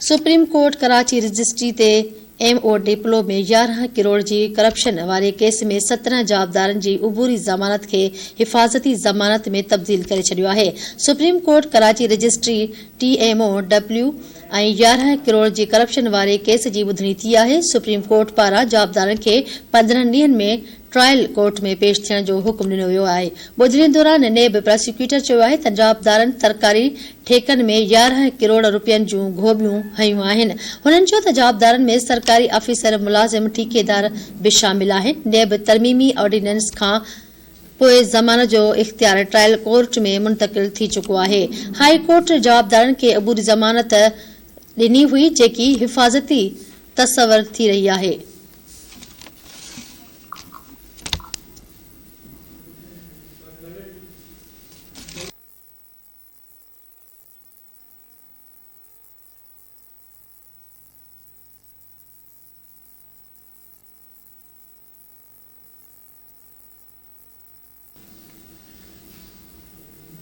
Supreme court Karachi registry ते MO Diplo में 11 करोड़ जी करप्शन वारे केस में 17 जाबदारन जी उबूरी ज़मानत के हिफाजती ज़मानत में तब्दील करे छडियो आहे। Supreme court Karachi registry TMOW 11 crore जी करप्शन वारे केस जी ॿुधणी थी आहे। सुप्रीम कोर्ट पारां जाबदारन के 15 ॾींहनि में ट्रायल कोर्ट में पेश थियण जो हुकुम ॾिनो वियो आहे। ॿुधणी दौरान नेब प्रोसिक्यूटर चयो आहे त जाबदारन सरकारी ठेकनि में 11 करोड़ रुपयनि जूं घोबियूं हयूं आहिनि। हुननि चयो त जाबदारन में सरकारी अफ़ीसर, मुलाज़िम, ठेकेदार भी शामिल आहिनि। नेब तरमीमी ऑर्डिनेंस खां पोइ ज़मानत जो इख्तियार ट्रायल कोर्ट में मुंतकिल थी चुको आहे। हाई कोर्ट जाबदारन खे अबूरी ज़मानत ॾिनी हुई जेकी हिफ़ाज़ती तसवर थी रही आहे।